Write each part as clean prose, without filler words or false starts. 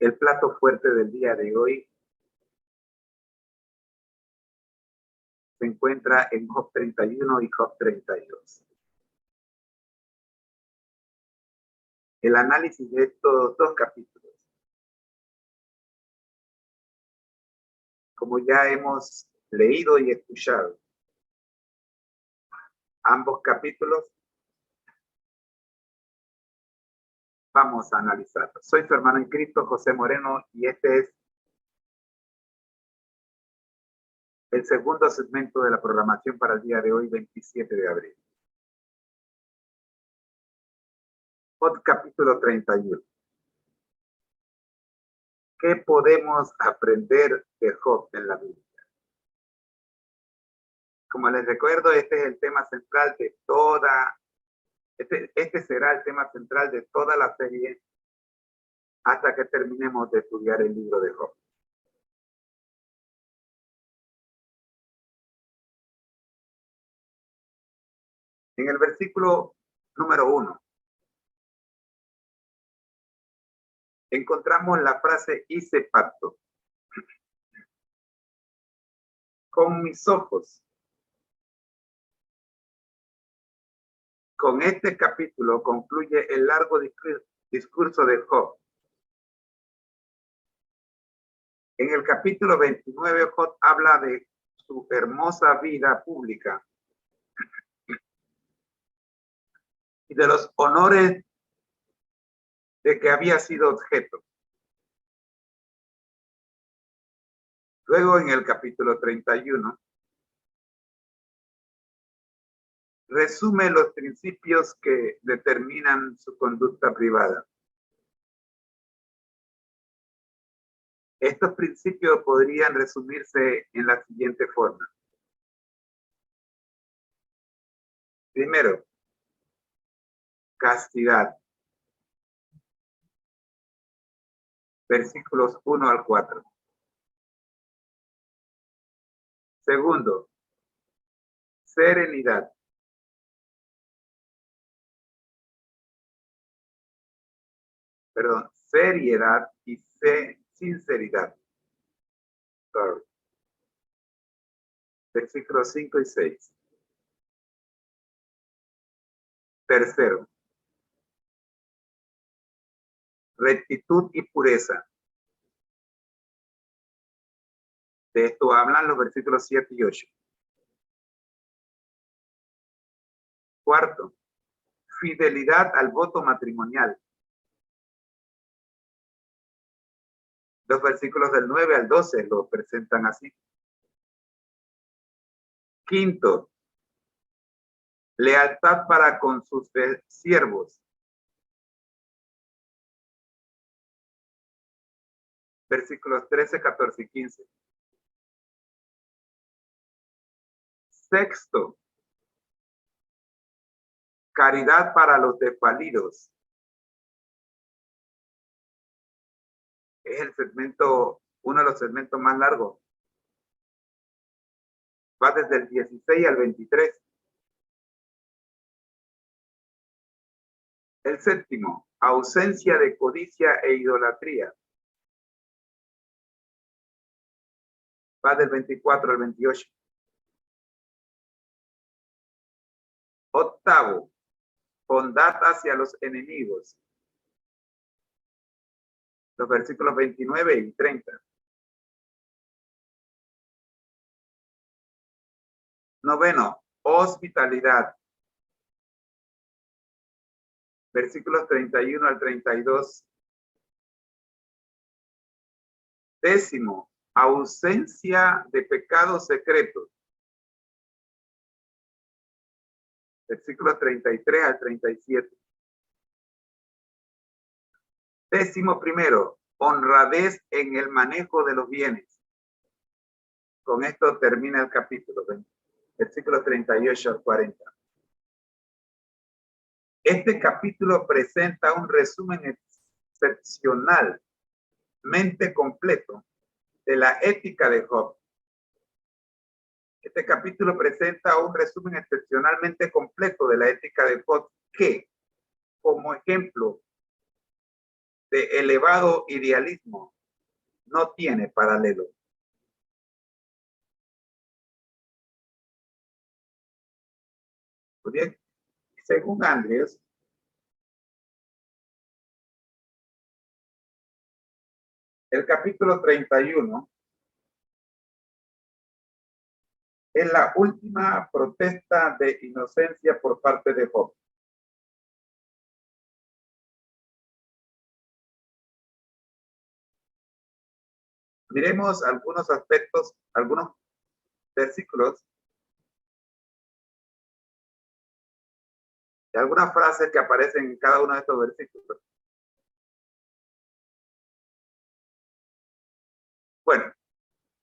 El plato fuerte del día de hoy se encuentra en Job 31 y Job 32. El análisis de estos dos capítulos, como ya hemos leído y escuchado, ambos capítulos, vamos a analizarlos. Soy su hermano en Cristo, José Moreno, y este es el segundo segmento de la programación para el día de hoy, 27 de abril. Job capítulo 31. ¿Qué podemos aprender de Job en la Biblia? Como les recuerdo, este es el tema central de toda, este será el tema central de toda la serie hasta que terminemos de estudiar el libro de Job. En el versículo número 1, encontramos la frase hice pacto. Con mis ojos. Con este capítulo concluye el largo discurso de Job. En el capítulo 29, Job habla de su hermosa vida pública y de los honores de que había sido objeto. Luego, en el capítulo 31, resume los principios que determinan su conducta privada. Estos principios podrían resumirse en la siguiente forma. Primero, castidad. Versículos 1 al 4. Segundo, serenidad. Perdón, seriedad y sinceridad. Sorry. Versículos 5 y 6. Tercero, rectitud y pureza. De esto hablan los versículos 7 y 8. Cuarto, fidelidad al voto matrimonial. Los versículos del 9 al 12 lo presentan así. Quinto, lealtad para con sus siervos. Versículos 13, 14 y 15. Sexto, caridad para los desvalidos. Es el segmento, uno de los segmentos más largos. Va desde el 16 al 23. El séptimo, ausencia de codicia e idolatría. Va del 24 al 28. Octavo, bondad hacia los enemigos. Los versículos 29 y 30. Noveno, hospitalidad. Versículos 31 al 32. Décimo, ausencia de pecados secretos. Versículos 33 al 37. Décimo primero, honradez en el manejo de los bienes. Con esto termina el capítulo 20, versículos 38 al 40. Este capítulo presenta un resumen excepcionalmente completo de la ética de Job. Este capítulo presenta un resumen excepcionalmente completo de la ética de Job que, como ejemplo de elevado idealismo no tiene paralelo. Muy bien. Según Andrews, el capítulo 31 es la última protesta de inocencia por parte de Job. Miremos algunos aspectos, algunos versículos y algunas frases que aparecen en cada uno de estos versículos. Bueno,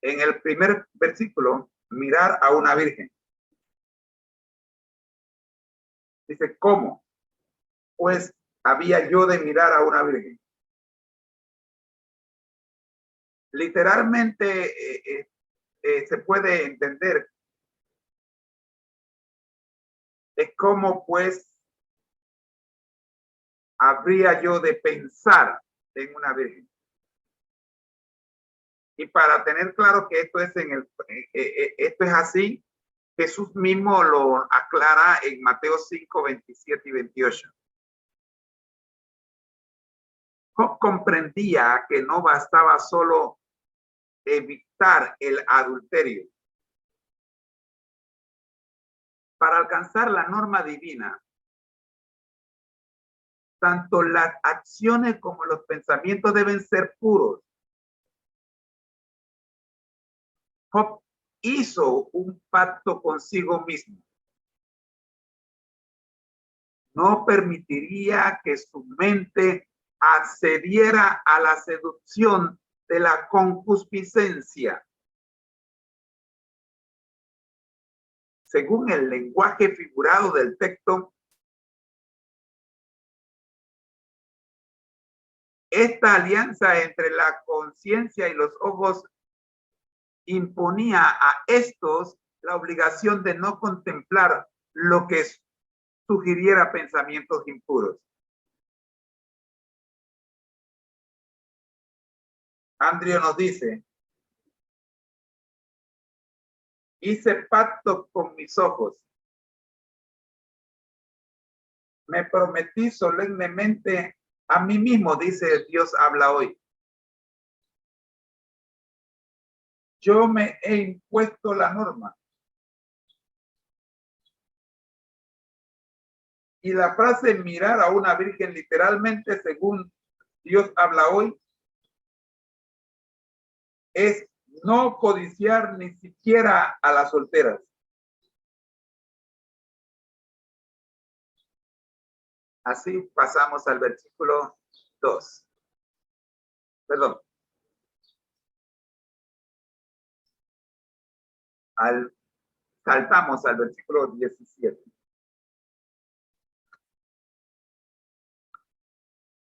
en el primer versículo, mirar a una virgen. Dice, ¿cómo? Pues había yo de mirar a una virgen. Literalmente se puede entender. Es como pues habría yo de pensar en una virgen. Y para tener claro que esto es esto es así, Jesús mismo lo aclara en Mateo 5, 27 y 28. Job comprendía que no bastaba solo evitar el adulterio. Para alcanzar la norma divina, tanto las acciones como los pensamientos deben ser puros. Job hizo un pacto consigo mismo. No permitiría que su mente accediera a la seducción de la concupiscencia. Según el lenguaje figurado del texto, esta alianza entre la conciencia y los ojos imponía a estos la obligación de no contemplar lo que sugiriera pensamientos impuros. Andrew nos dice, hice pacto con mis ojos. Me prometí solemnemente a mí mismo, dice Dios habla hoy. Yo me he impuesto la norma. Y la frase mirar a una virgen literalmente, según Dios habla hoy, es no codiciar ni siquiera a las solteras. Así pasamos al versículo 2. Perdón. Saltamos al versículo 17.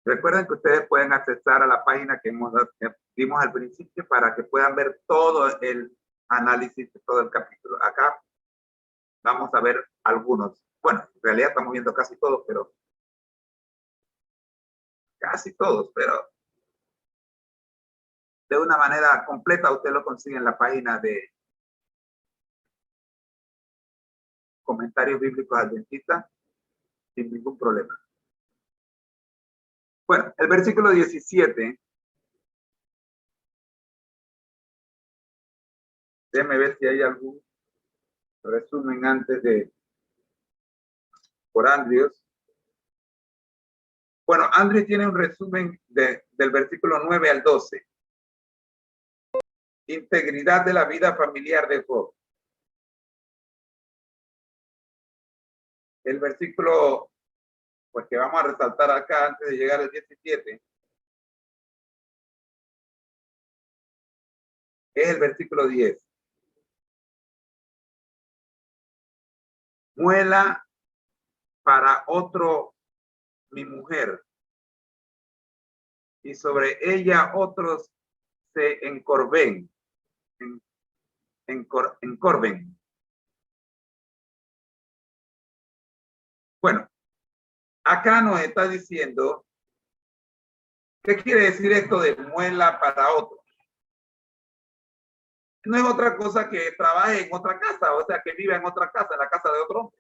Recuerden que ustedes pueden accesar a la página que vimos al principio para que puedan ver todo el análisis de todo el capítulo. Acá vamos a ver algunos. Bueno, en realidad estamos viendo casi todos, pero de una manera completa usted lo consigue en la página de Comentarios Bíblicos Adventistas sin ningún problema. Bueno, el versículo 17. Déjeme ver si hay algún resumen antes de por Andrews. Bueno, Andrews tiene un resumen del versículo 9 al 12. Integridad de la vida familiar de Job. El versículo, pues que vamos a resaltar acá antes de llegar al 17, es el versículo 10. Muela para otro mi mujer, y sobre ella otros se encorven. Encorven. Bueno, acá nos está diciendo ¿Qué quiere decir esto de muela para otro? No es otra cosa que trabaje en otra casa, o sea, que viva en otra casa, en la casa de otro hombre.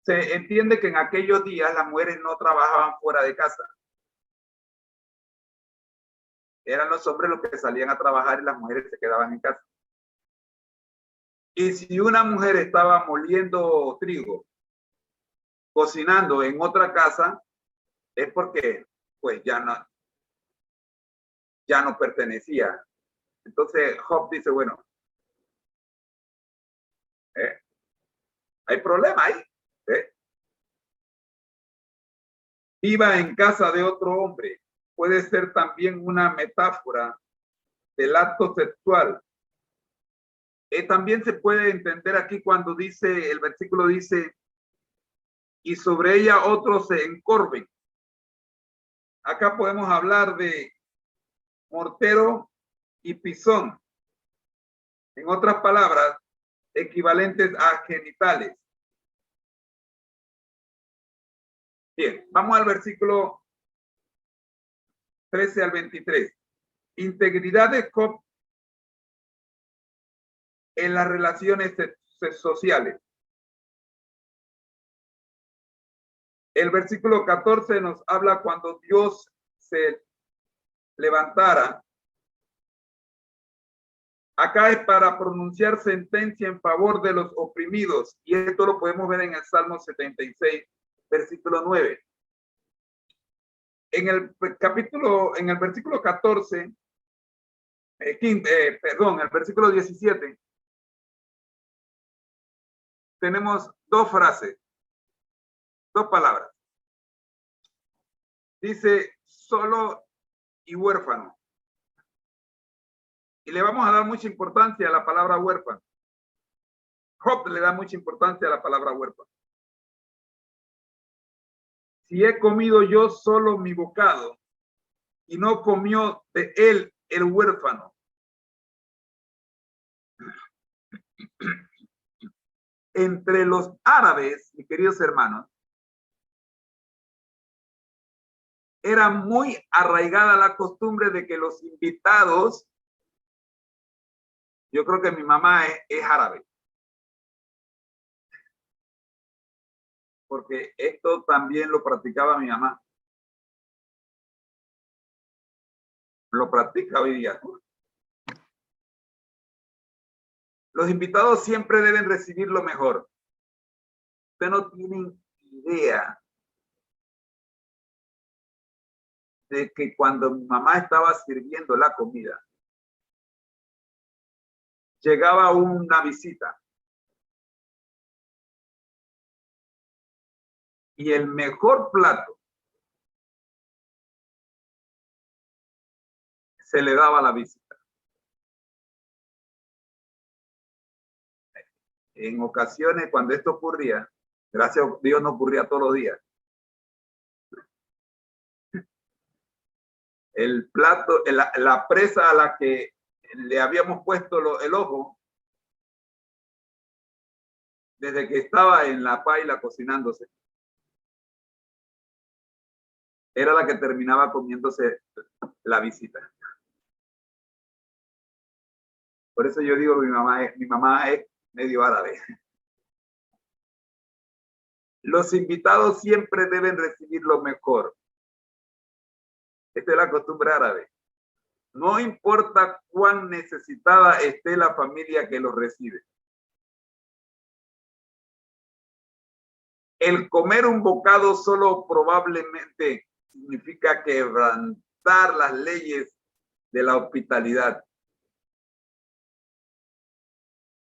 Se entiende que en aquellos días las mujeres no trabajaban fuera de casa. Eran los hombres los que salían a trabajar y las mujeres se quedaban en casa. Y si una mujer estaba moliendo trigo, cocinando en otra casa, es porque pues ya no pertenecía. Entonces Job dice, bueno, hay problema ahí. ¿Eh? Viva en casa de otro hombre. Puede ser también una metáfora del acto sexual. También se puede entender aquí cuando dice, el versículo dice, y sobre ella otros se encorven. Acá podemos hablar de mortero y pisón. En otras palabras, equivalentes a genitales. Bien, vamos al versículo 13 al 23. Integridad de Job en las relaciones sociales. El versículo 14 nos habla cuando Dios se levantara. Acá es para pronunciar sentencia en favor de los oprimidos. Y esto lo podemos ver en el Salmo 76, versículo 9. En el versículo 14, el versículo 17, tenemos dos frases, dos palabras. Dice solo y huérfano. Y le vamos a dar mucha importancia a la palabra huérfano. Job le da mucha importancia a la palabra huérfano. Si he comido yo solo mi bocado y no comió de él el huérfano. Entre los árabes, mis queridos hermanos, era muy arraigada la costumbre de que los invitados, yo creo que mi mamá es árabe, porque esto también lo practicaba mi mamá. Lo practica hoy día. Los invitados siempre deben recibir lo mejor. Ustedes no tienen idea de que cuando mi mamá estaba sirviendo la comida, llegaba una visita y el mejor plato se le daba a la visita. En ocasiones, cuando esto ocurría, gracias a Dios no ocurría todos los días, el plato, la presa a la que le habíamos puesto el ojo, desde que estaba en la paila cocinándose, era la que terminaba comiéndose la visita. Por eso yo digo, mi mamá es medio árabe. Los invitados siempre deben recibir lo mejor. Esta es la costumbre árabe. No importa cuán necesitada esté la familia que los recibe. El comer un bocado solo probablemente significa quebrantar las leyes de la hospitalidad,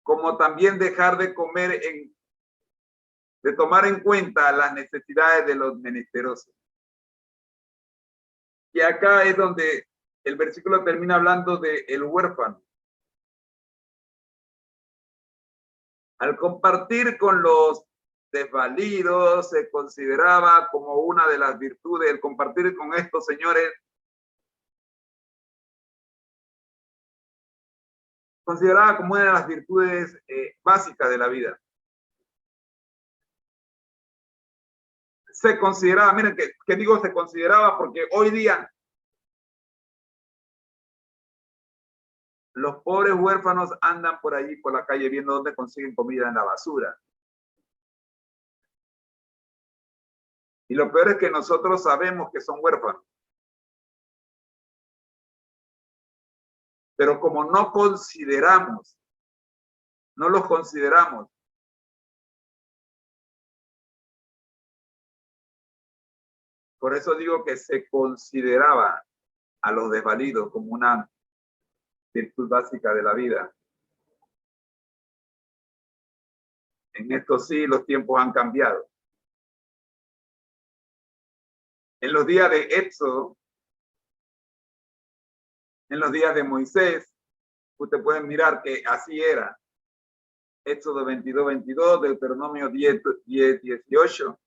como también dejar de comer de tomar en cuenta las necesidades de los menesterosos. Y acá es donde el versículo termina hablando de el huérfano. Al compartir con los desvalidos se consideraba como una de las virtudes, el compartir con estos señores consideraba como una de las virtudes básicas de la vida. se consideraba, miren que digo se consideraba porque hoy día los pobres huérfanos andan por allí, por la calle, viendo dónde consiguen comida en la basura. Y lo peor es que nosotros sabemos que son huérfanos. Pero como no los consideramos, por eso digo que se consideraba a los desvalidos como una virtud básica de la vida. En esto sí, los tiempos han cambiado. En los días de Éxodo, en los días de Moisés, usted puede mirar que así era. Éxodo 22, 22, Deuteronomio 10, 10, 18.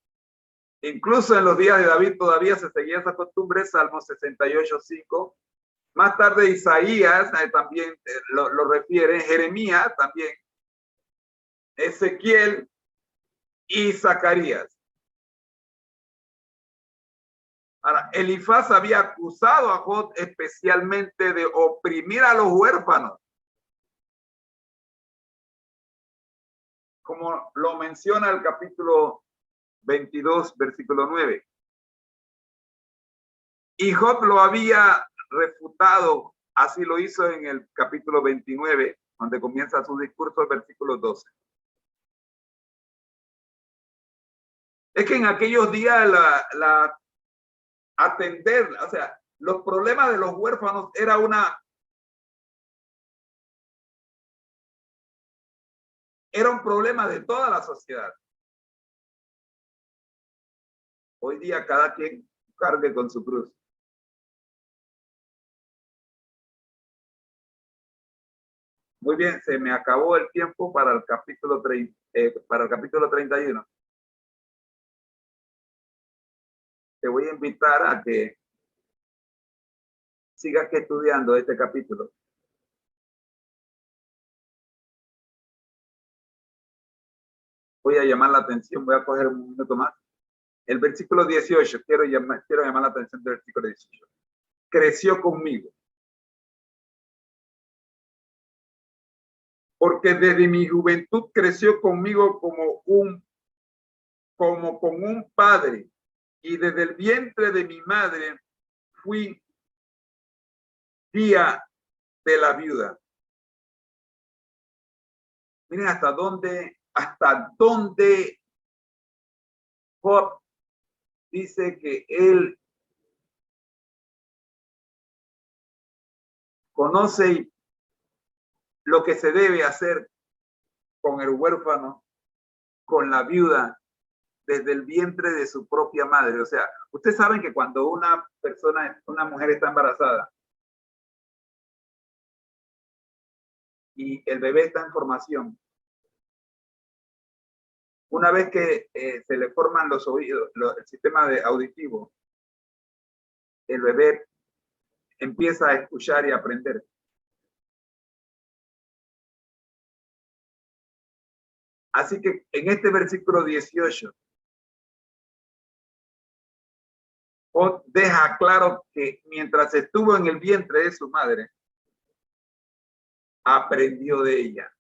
Incluso en los días de David todavía se seguía esa costumbre, Salmo 68, 5. Más tarde Isaías también lo refiere, Jeremías también, Ezequiel y Zacarías. Ahora, Elifaz había acusado a Job especialmente de oprimir a los huérfanos, como lo menciona el capítulo 22, versículo 9. Y Job lo había refutado, así lo hizo en el capítulo 29, donde comienza su discurso, el versículo 12. Es que en aquellos días atender, o sea, los problemas de los huérfanos era un problema de toda la sociedad. Hoy día cada quien cargue con su cruz. Muy bien, se me acabó el tiempo para el capítulo 31. Te voy a invitar a que sigas estudiando este capítulo. Voy a llamar la atención, voy a coger un minuto más. El versículo 18, quiero llamar la atención del versículo 18. Creció conmigo. Porque desde mi juventud creció conmigo como con un padre, y desde el vientre de mi madre fui guía de la viuda. Miren hasta dónde Job dice que él conoce lo que se debe hacer con el huérfano, con la viuda, desde el vientre de su propia madre. O sea, ustedes saben que cuando una mujer está embarazada y el bebé está en formación, una vez que se le forman los oídos, el sistema auditivo, el bebé empieza a escuchar y a aprender. Así que en este versículo 18, Job deja claro que mientras estuvo en el vientre de su madre, aprendió de ella.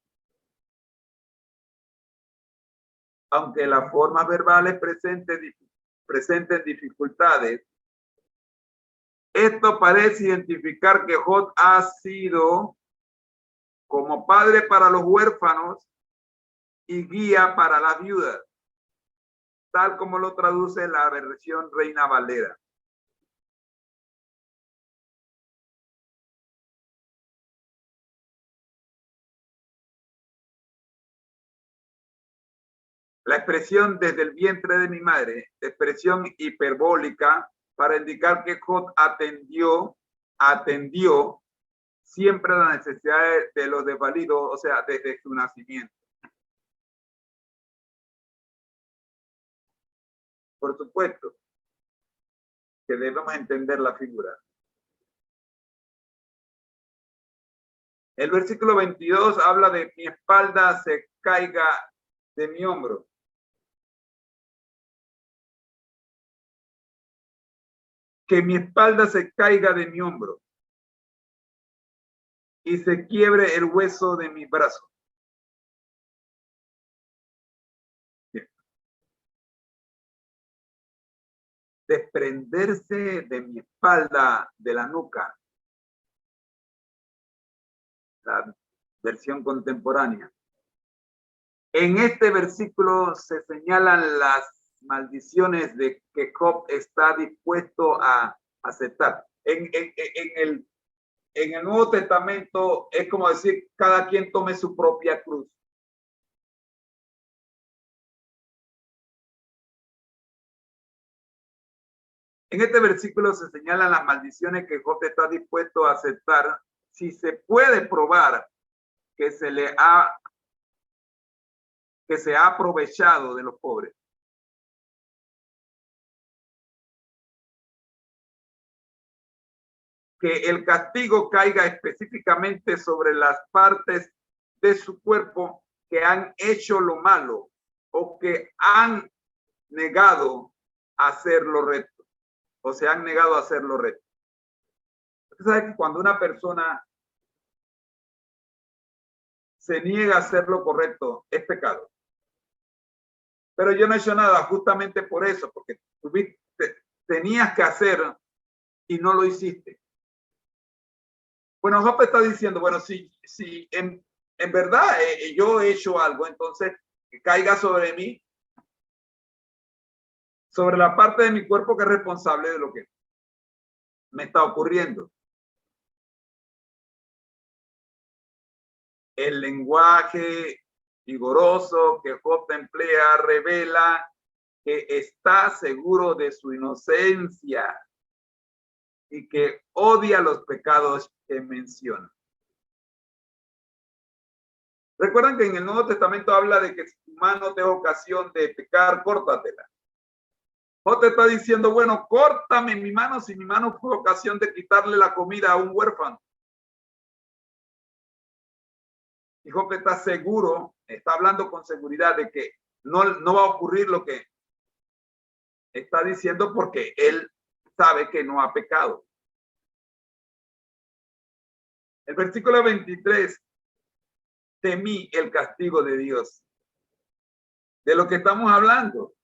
Aunque las formas verbales presenten dificultades, esto parece identificar que Job ha sido como padre para los huérfanos y guía para las viudas, tal como lo traduce la versión Reina Valera. La expresión desde el vientre de mi madre, expresión hiperbólica para indicar que Job atendió siempre las necesidades de los desvalidos, o sea, desde su nacimiento. Por supuesto que debemos entender la figura. El versículo 22 habla de mi espalda se caiga de mi hombro. que mi espalda se caiga de mi hombro y se quiebre el hueso de mi brazo. Bien. Desprenderse de mi espalda, de la nuca. La versión contemporánea. En este versículo se señalan las maldiciones de que Job está dispuesto a aceptar. En el Nuevo Testamento es como decir, cada quien tome su propia cruz. En este versículo se señalan las maldiciones que Job está dispuesto a aceptar si se puede probar que se ha aprovechado de los pobres. Que el castigo caiga específicamente sobre las partes de su cuerpo que han hecho lo malo o que han negado a hacer lo recto o se han negado a hacer lo recto. Usted sabe que cuando una persona se niega a hacer lo correcto es pecado. Pero yo no he hecho nada justamente por eso, porque tenías que hacer y no lo hiciste. Bueno, Job está diciendo, bueno, si en verdad yo he hecho algo, entonces que caiga sobre mí, sobre la parte de mi cuerpo que es responsable de lo que me está ocurriendo. El lenguaje vigoroso que Job emplea revela que está seguro de su inocencia y que odia los pecados que menciona. Recuerdan que en el Nuevo Testamento habla de que si tu mano te da ocasión de pecar, córtatela. Job te está diciendo, bueno, córtame mi mano si mi mano fue ocasión de quitarle la comida a un huérfano. Y Job está seguro, está hablando con seguridad de que no va a ocurrir lo que está diciendo porque él sabe que no ha pecado. El versículo 23, temí el castigo de Dios. De lo que estamos hablando.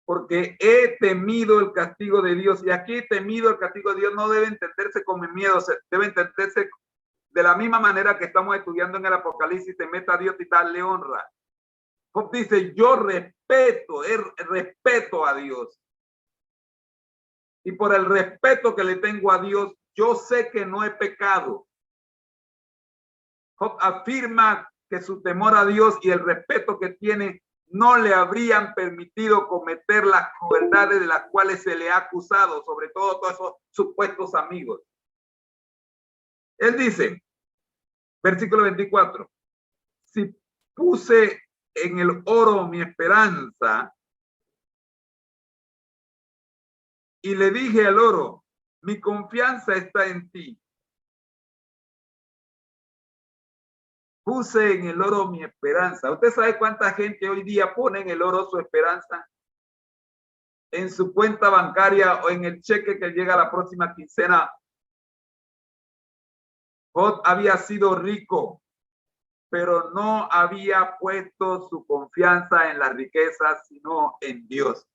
Porque he temido el castigo de Dios. Y aquí temido el castigo de Dios no debe entenderse como miedo, debe entenderse de la misma manera que estamos estudiando en el Apocalipsis, temete a Dios y darle honra. Job dice, yo respeto a Dios. Y por el respeto que le tengo a Dios, yo sé que no he pecado. Job afirma que su temor a Dios y el respeto que tiene no le habrían permitido cometer las crueldades de las cuales se le ha acusado, sobre todo todos esos supuestos amigos. Él dice, versículo 24, si puse en el oro mi esperanza y le dije al oro, mi confianza está en ti. Puse en el oro mi esperanza. ¿Usted sabe cuánta gente hoy día pone en el oro su esperanza? En su cuenta bancaria o en el cheque que llega la próxima quincena. Job había sido rico, pero no había puesto su confianza en las riquezas, sino en Dios.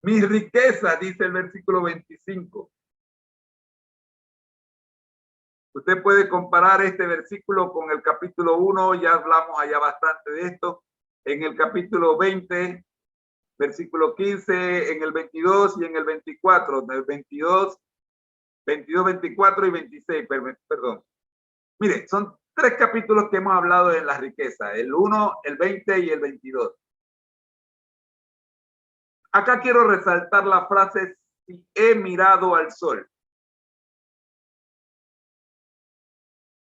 Mis riquezas, dice el versículo 25. Usted puede comparar este versículo con el capítulo 1, ya hablamos allá bastante de esto. En el capítulo 20, versículo 15, en el 22 y en el 24, del 22, 24 y 26, perdón. Mire, son 3 capítulos que hemos hablado de las riquezas, el 1, el 20 y el 22. Acá quiero resaltar la frase, si he mirado al sol.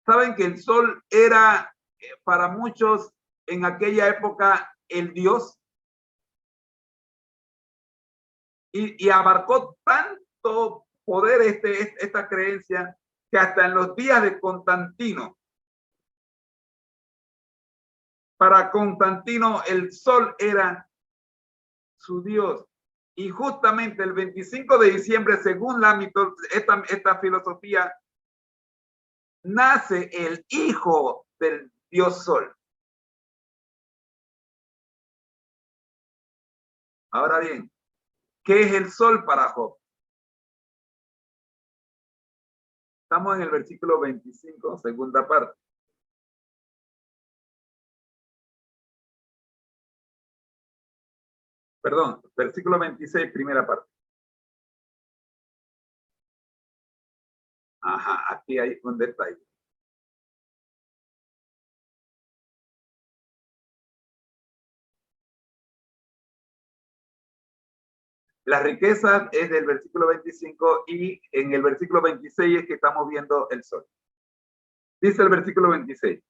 Saben que el sol era para muchos en aquella época el Dios y abarcó tanto poder esta creencia que hasta en los días de Constantino, para Constantino el sol era su Dios. Y justamente el 25 de diciembre, según esta filosofía, nace el hijo del Dios Sol. Ahora bien, ¿qué es el Sol para Job? Estamos en el versículo 25, segunda parte. Perdón, versículo 26, primera parte. Ajá, aquí hay un detalle. La riqueza es del versículo 25 y en el versículo 26 es que estamos viendo el sol. Dice el versículo 26.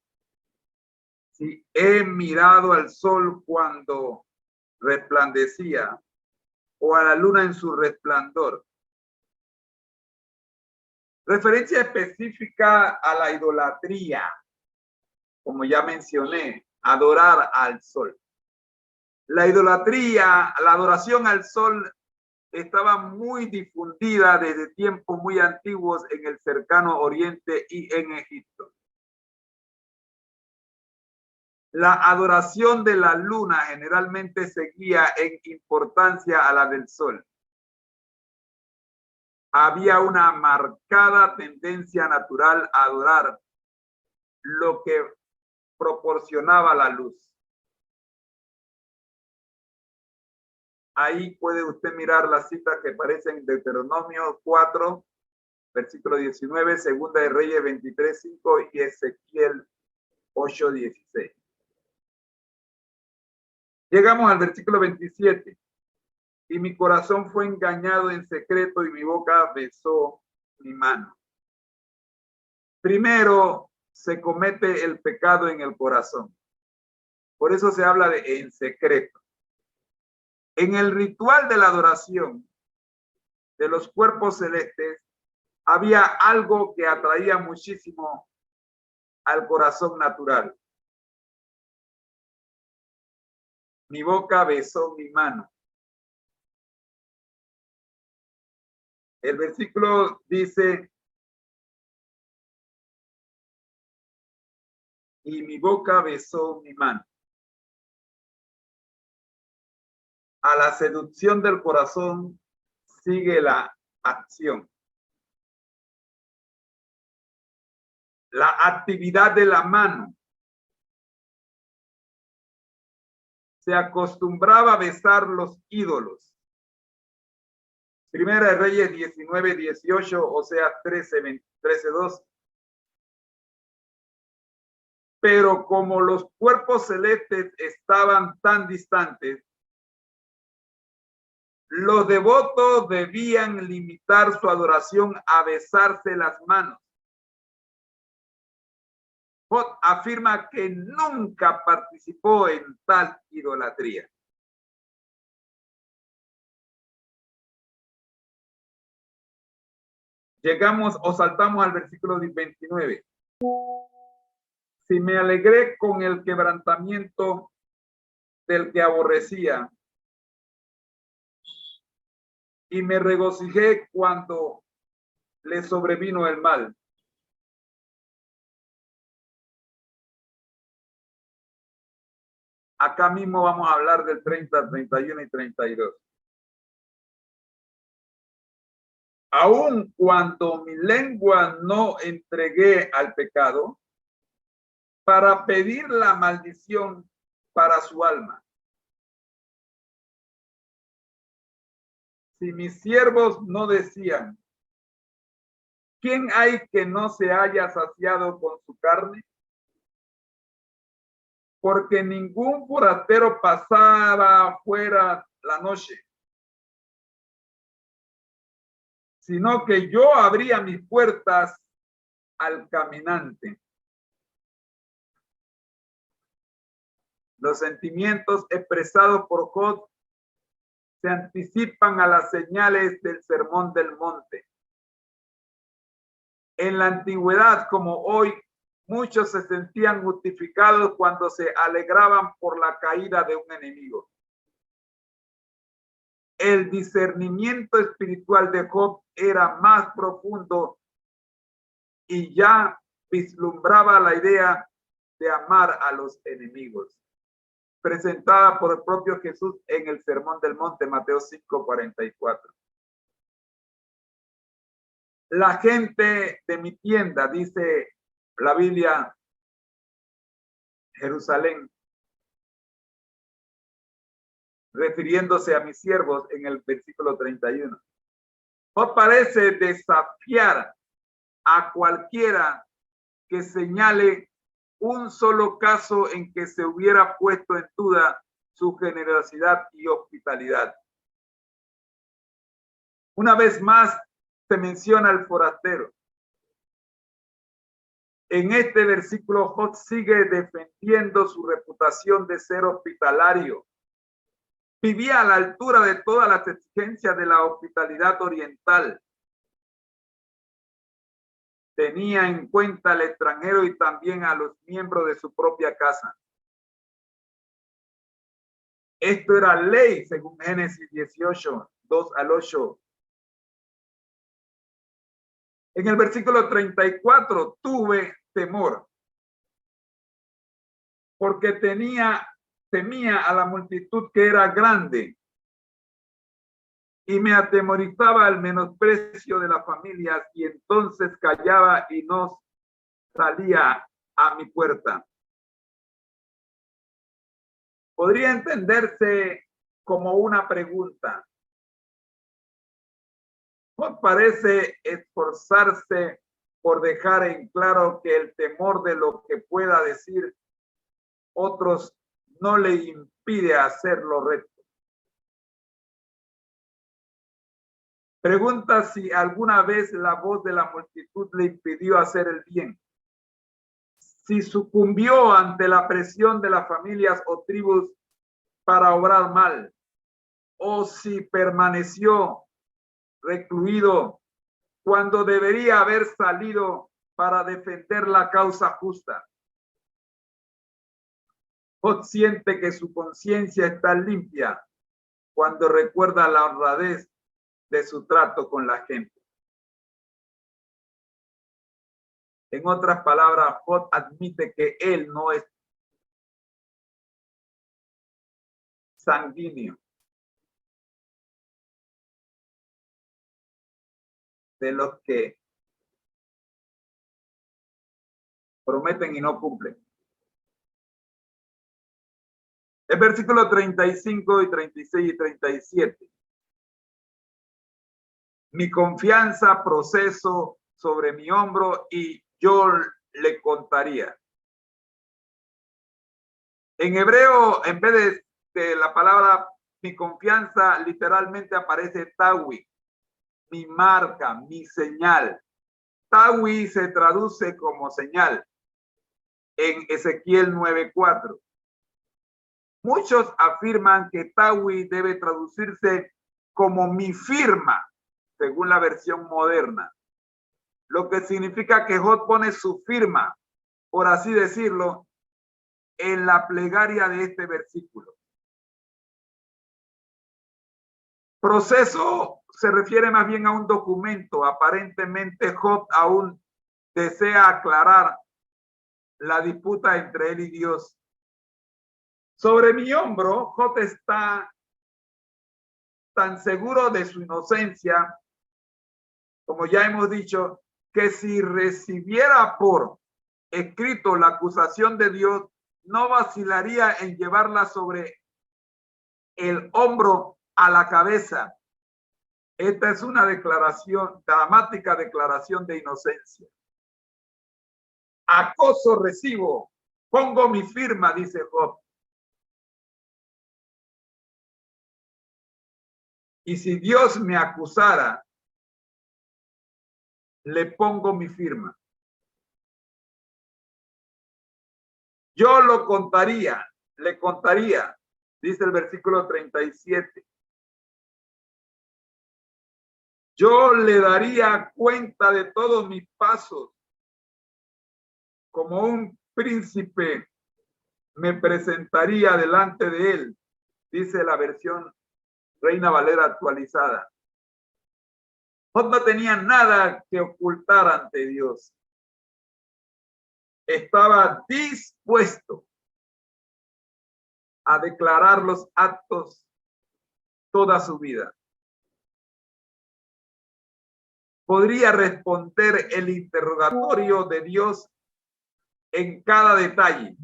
Si he mirado al sol cuando resplandecía o a la luna en su resplandor. Referencia específica a la idolatría, como ya mencioné, adorar al sol. La idolatría, la adoración al sol estaba muy difundida desde tiempos muy antiguos en el cercano Oriente y en Egipto. La adoración de la luna generalmente seguía en importancia a la del sol. Había una marcada tendencia natural a adorar lo que proporcionaba la luz. Ahí puede usted mirar las citas que aparecen en Deuteronomio 4, versículo 19, Segunda de Reyes 23, 5 y Ezequiel 8, 16. Llegamos al versículo 27. Y mi corazón fue engañado en secreto y mi boca besó mi mano. Primero se comete el pecado en el corazón. Por eso se habla de en secreto. En el ritual de la adoración de los cuerpos celestes había algo que atraía muchísimo al corazón natural. Mi boca besó mi mano. El versículo dice, y mi boca besó mi mano. A la seducción del corazón sigue la acción. La actividad de la mano. Se acostumbraba a besar los ídolos. Primera de Reyes 19, 18, o sea, 13, 2. Pero como los cuerpos celestes estaban tan distantes, los devotos debían limitar su adoración a besarse las manos. Job afirma que nunca participó en tal idolatría. Llegamos o saltamos al versículo 29. Si me alegré con el quebrantamiento del que aborrecía y me regocijé cuando le sobrevino el mal. Acá mismo vamos a hablar del 30, 31 y 32. Aun cuando mi lengua no entregué al pecado para pedir la maldición para su alma. Si mis siervos no decían, ¿quién hay que no se haya saciado con su carne? Porque ningún forastero pasaba fuera la noche, sino que yo abría mis puertas al caminante. Los sentimientos expresados por Job se anticipan a las señales del Sermón del Monte. En la antigüedad, como hoy, muchos se sentían justificados cuando se alegraban por la caída de un enemigo. el discernimiento espiritual de Job era más profundo y ya vislumbraba la idea de amar a los enemigos, presentada por el propio Jesús en el Sermón del Monte, Mateo 5:44. La gente de mi tienda, dice la Biblia, Jerusalén, refiriéndose a mis siervos en el versículo 31. Job parece desafiar a cualquiera que señale un solo caso en que se hubiera puesto en duda su generosidad y hospitalidad. Una vez más se menciona al forastero. En este versículo, Job sigue defendiendo su reputación de ser hospitalario. Vivía a la altura de todas las exigencias de la hospitalidad oriental. Tenía en cuenta al extranjero y también a los miembros de su propia casa. Esto era ley según Génesis 18, 2 al 8. En el versículo 34, tuve temor, porque temía a la multitud que era grande, y me atemorizaba el menosprecio de las familias, y entonces callaba y no salía a mi puerta. Podría entenderse como una pregunta. Job parece esforzarse por dejar en claro que el temor de lo que pueda decir otros no le impide hacer lo recto. Pregunta si alguna vez la voz de la multitud le impidió hacer el bien. Si sucumbió ante la presión de las familias o tribus para obrar mal, o si permaneció recluido cuando debería haber salido para defender la causa justa. Job siente que su conciencia está limpia cuando recuerda la honradez de su trato con la gente. En otras palabras, Job admite que él no es sanguíneo, de los que prometen y no cumplen. El versículo 35 y 36 y 37. Mi confianza proceso sobre mi hombro y yo le contaría. En hebreo, en vez de la palabra mi confianza, literalmente aparece tawi, mi marca, mi señal. Tawi se traduce como señal en Ezequiel 9:4. Muchos afirman que tawi debe traducirse como mi firma, según la versión moderna, lo que significa que Job pone su firma, por así decirlo, en la plegaria de este versículo. Proceso se refiere más bien a un documento. Aparentemente Job aún desea aclarar la disputa entre él y Dios. Sobre mi hombro, Job está tan seguro de su inocencia, como ya hemos dicho, que si recibiera por escrito la acusación de Dios, no vacilaría en llevarla sobre el hombro a la cabeza. Esta es una declaración, dramática declaración de inocencia. Acoso recibo, pongo mi firma, dice Job. Y si Dios me acusara, le pongo mi firma. Yo lo contaría, le contaría, dice el versículo 37. Yo le daría cuenta de todos mis pasos. Como un príncipe me presentaría delante de él, dice la versión Reina Valera actualizada. Job no tenía nada que ocultar ante Dios. Estaba dispuesto a declarar los actos toda su vida. Podría responder el interrogatorio de Dios en cada detalle.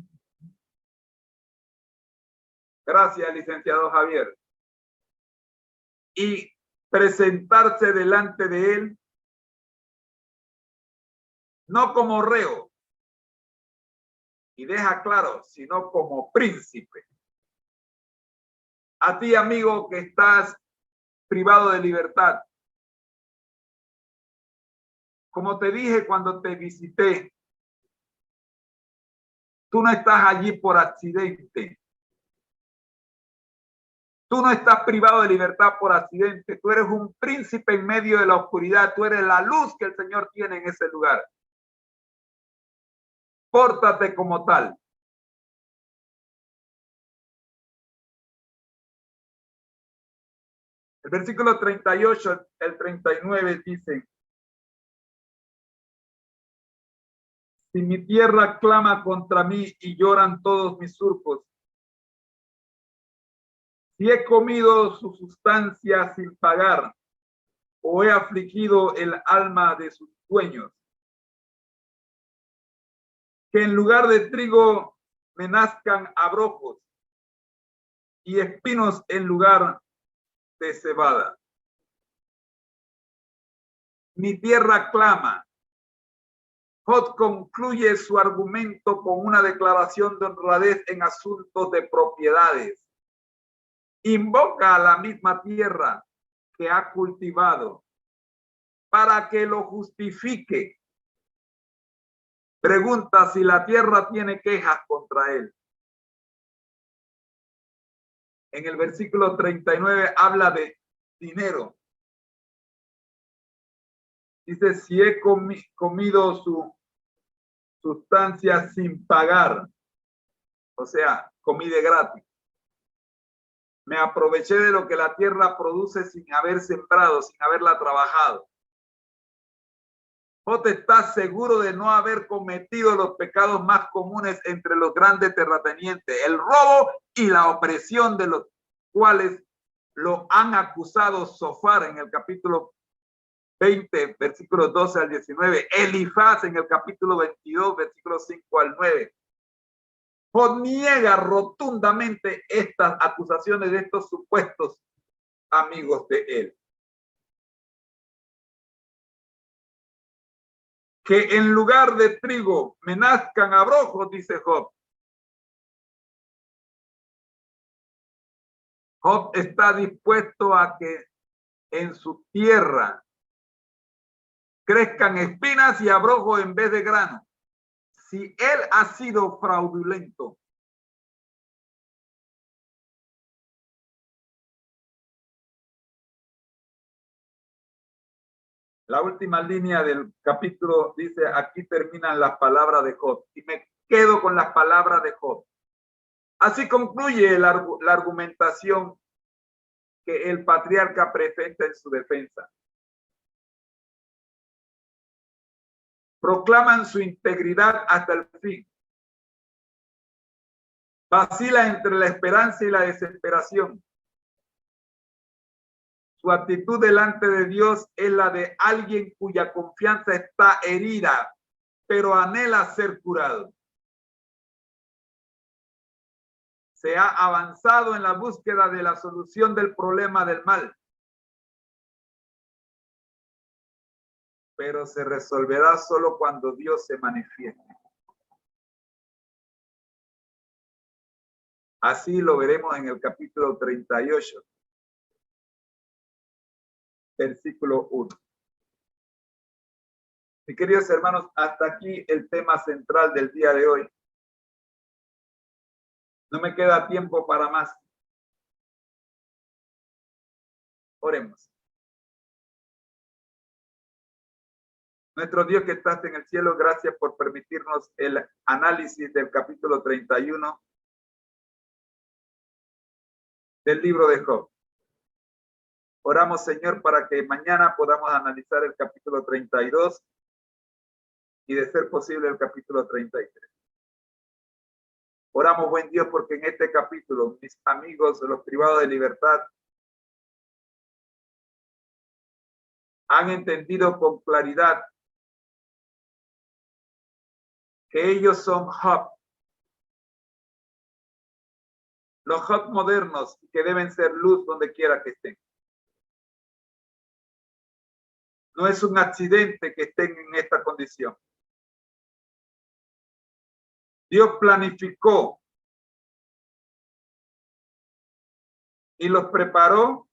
Gracias, licenciado Javier. Y presentarse delante de él no como reo, y deja claro, sino como príncipe. A ti, amigo, que estás privado de libertad, como te dije cuando te visité, tú no estás allí por accidente. Tú no estás privado de libertad por accidente. Tú eres un príncipe en medio de la oscuridad. Tú eres la luz que el Señor tiene en ese lugar. Pórtate como tal. El versículo 38, el 39 dice: si mi tierra clama contra mí y lloran todos mis surcos, si he comido su sustancia sin pagar, o he afligido el alma de sus dueños, que en lugar de trigo me nazcan abrojos y espinos en lugar de cebada. Mi tierra clama. Job concluye su argumento con una declaración de honradez en asuntos de propiedades. Invoca a la misma tierra que ha cultivado para que lo justifique. Pregunta si la tierra tiene quejas contra él. En el versículo 39 habla de dinero. Dice, si he comido su sustancia sin pagar, o sea, comí de gratis. Me aproveché de lo que la tierra produce sin haber sembrado, sin haberla trabajado. Job está seguro de no haber cometido los pecados más comunes entre los grandes terratenientes, el robo y la opresión, de los cuales lo han acusado Sofar en el capítulo 20, versículos 12 al 19, Elifaz en el capítulo 22, versículos 5 al 9. Job niega rotundamente estas acusaciones de estos supuestos amigos de él. Que en lugar de trigo me nazcan abrojos, dice Job. Job está dispuesto a que en su tierra crezcan espinas y abrojos en vez de grano. Si él ha sido fraudulento, la última línea del capítulo dice, aquí terminan las palabras de Job. Y me quedo con las palabras de Job. Así concluye la argumentación que el patriarca presenta en su defensa. Proclaman su integridad hasta el fin. Vacila entre la esperanza y la desesperación. Su actitud delante de Dios es la de alguien cuya confianza está herida, pero anhela ser curado. Se ha avanzado en la búsqueda de la solución del problema del mal, pero se resolverá solo cuando Dios se manifieste. Así lo veremos en el capítulo 38, versículo 1. Mis queridos hermanos, hasta aquí el tema central del día de hoy. No me queda tiempo para más. Oremos. Nuestro Dios que estás en el cielo, gracias por permitirnos el análisis del capítulo 31 del libro de Job. Oramos, Señor, para que mañana podamos analizar el capítulo 32 y de ser posible el capítulo 33. Oramos, buen Dios, porque en este capítulo mis amigos, los privados de libertad, han entendido con claridad que ellos son hub, los hub modernos que deben ser luz donde quiera que estén. No es un accidente que estén en esta condición. Dios planificó y los preparó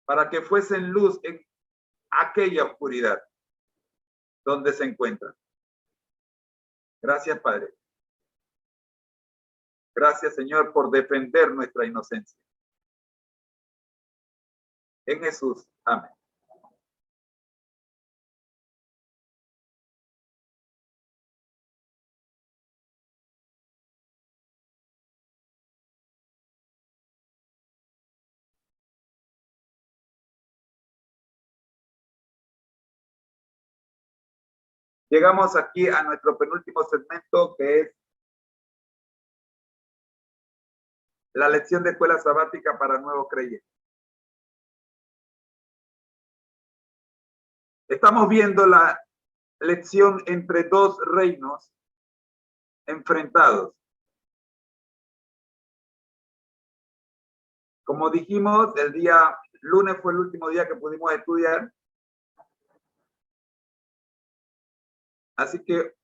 para que fuesen luz en aquella oscuridad donde se encuentran. Gracias, Padre. Gracias, Señor, por defender nuestra inocencia. En Jesús. Amén. Llegamos aquí a nuestro penúltimo segmento, que es la lección de escuela sabática para nuevos creyentes. Estamos viendo la lección entre dos reinos enfrentados. Como dijimos, el día lunes fue el último día que pudimos estudiar. Así que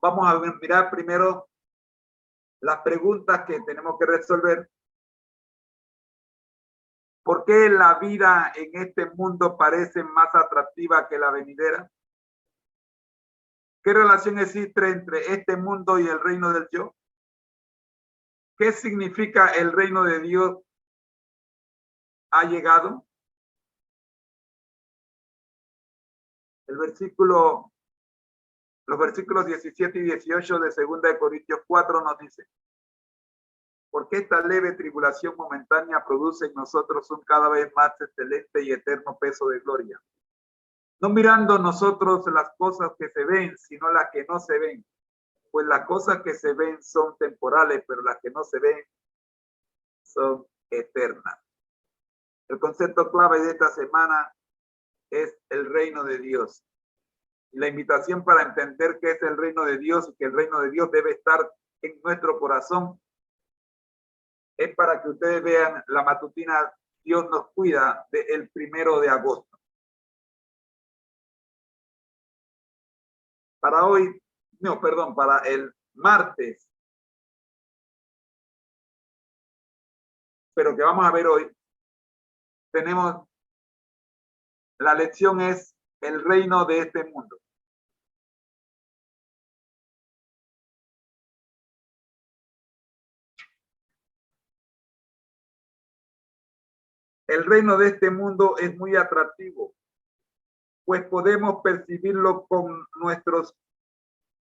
vamos a mirar primero las preguntas que tenemos que resolver. ¿Por qué la vida en este mundo parece más atractiva que la venidera? ¿Qué relación existe entre este mundo y el reino del yo? ¿Qué significa el reino de Dios ha llegado? Los versículos 17 y 18 de 2 de Corintios 4 nos dice: porque esta leve tribulación momentánea produce en nosotros un cada vez más excelente y eterno peso de gloria. No mirando nosotros las cosas que se ven, sino las que no se ven. Pues las cosas que se ven son temporales, pero las que no se ven son eternas. El concepto clave de esta semana es el reino de Dios. Y la invitación para entender qué es el reino de Dios y que el reino de Dios debe estar en nuestro corazón es para que ustedes vean la matutina Dios nos cuida del 1 de agosto. Para hoy, no, perdón, para el martes, pero que vamos a ver hoy, tenemos, la lección es el reino de este mundo. El reino de este mundo es muy atractivo, pues podemos percibirlo con nuestros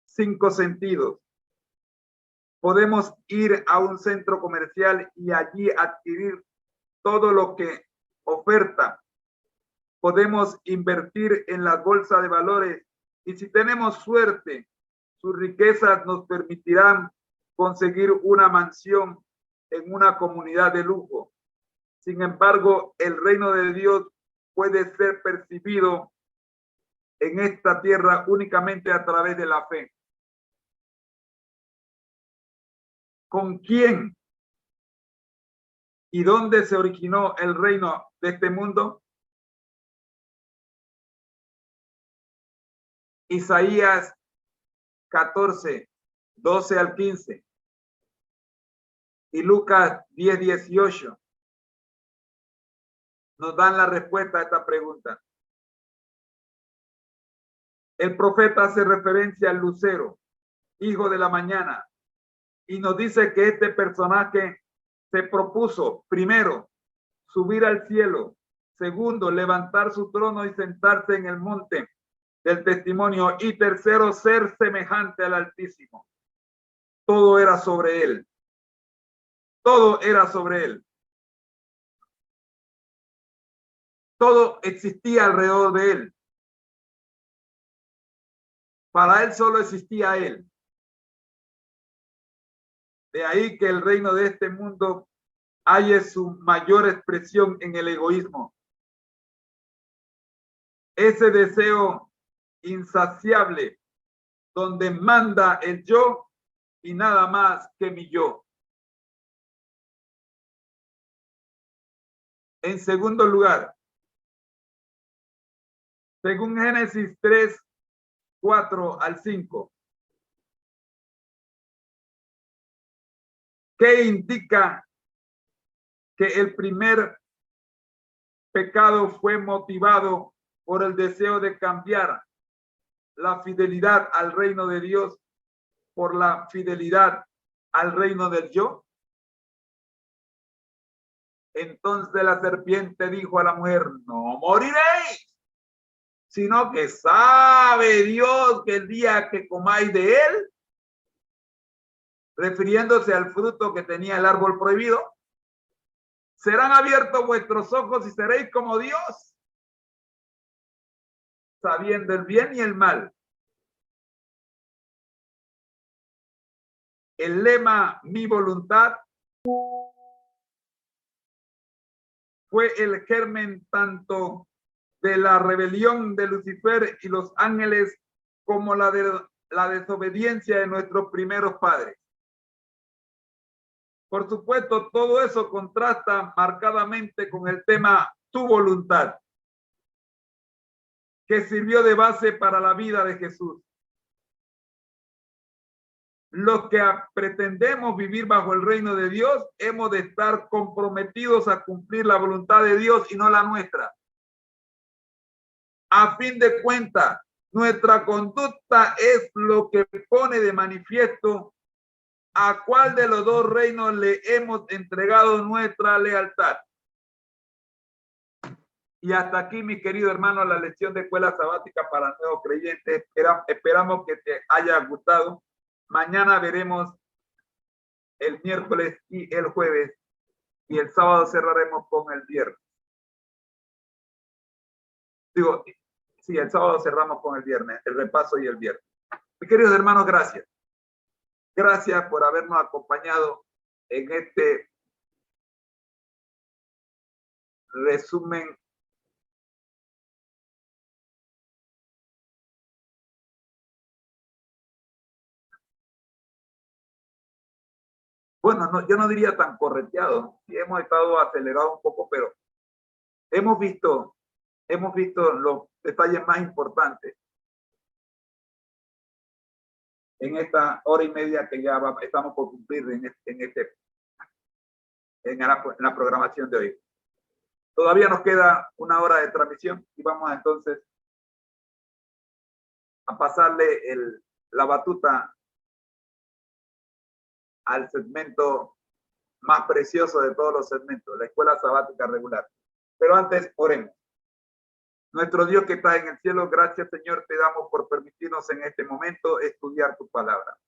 5 sentidos. Podemos ir a un centro comercial y allí adquirir todo lo que oferta. Podemos invertir en la bolsa de valores y si tenemos suerte, sus riquezas nos permitirán conseguir una mansión en una comunidad de lujo. Sin embargo, el reino de Dios puede ser percibido en esta tierra únicamente a través de la fe. ¿Con quién y dónde se originó el reino de este mundo? Isaías 14, 12 al 15 y Lucas 10, 18 nos dan la respuesta a esta pregunta. El profeta hace referencia al lucero, hijo de la mañana, y nos dice que este personaje se propuso, primero, subir al cielo, segundo, levantar su trono y sentarse en el monte del testimonio, y tercero, ser semejante al Altísimo. Todo era sobre él. Todo era sobre él. Todo existía alrededor de él. Para él solo existía él. De ahí que el reino de este mundo haya su mayor expresión en el egoísmo. Ese deseo insaciable donde manda el yo y nada más que mi yo. En segundo lugar, según Génesis 3, 4 al 5, ¿qué indica que el primer pecado fue motivado por el deseo de cambiar la fidelidad al reino de Dios por la fidelidad al reino del yo? Entonces la serpiente dijo a la mujer, no moriréis, sino que sabe Dios que el día que comáis de él, refiriéndose al fruto que tenía el árbol prohibido, serán abiertos vuestros ojos y seréis como Dios, sabiendo el bien y el mal. El lema mi voluntad fue el germen tanto de la rebelión de Lucifer y los ángeles como la de la desobediencia de nuestros primeros padres. Por supuesto, todo eso contrasta marcadamente con el tema tu voluntad, que sirvió de base para la vida de Jesús. Los que pretendemos vivir bajo el reino de Dios, hemos de estar comprometidos a cumplir la voluntad de Dios y no la nuestra. A fin de cuentas, nuestra conducta es lo que pone de manifiesto a cuál de los dos reinos le hemos entregado nuestra lealtad. Y hasta aquí, mi querido hermano, la lección de escuela sabática para nuevos creyentes. Esperamos que te haya gustado. Mañana veremos el miércoles y el jueves. Y el sábado cerraremos con el viernes. Digo, sí, el sábado cerramos con el viernes, el repaso y el viernes. Mis queridos hermanos, gracias. Gracias por habernos acompañado en este resumen bueno, no, yo no diría tan correteado. Sí, hemos estado acelerados un poco, pero hemos visto los detalles más importantes en esta hora y media que ya estamos por cumplir en la programación de hoy. Todavía nos queda una hora de transmisión y vamos entonces a pasarle la batuta al segmento más precioso de todos los segmentos, la escuela sabática regular. Pero antes, oremos. Nuestro Dios que está en el cielo, gracias Señor, te damos por permitirnos en este momento estudiar tu palabra.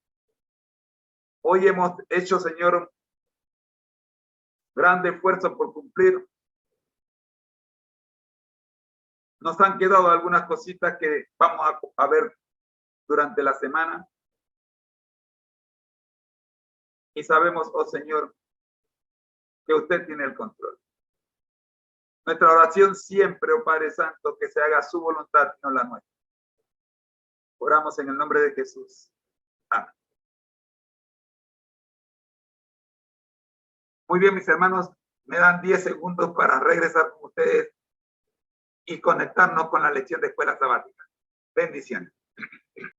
Hoy hemos hecho, Señor, grande esfuerzo por cumplir. Nos han quedado algunas cositas que vamos a ver durante la semana. Y sabemos, oh Señor, que usted tiene el control. Nuestra oración siempre, oh Padre Santo, que se haga su voluntad y no la nuestra. Oramos en el nombre de Jesús. Amén. Muy bien, mis hermanos, me dan 10 segundos para regresar con ustedes y conectarnos con la lección de escuela sabática. Bendiciones.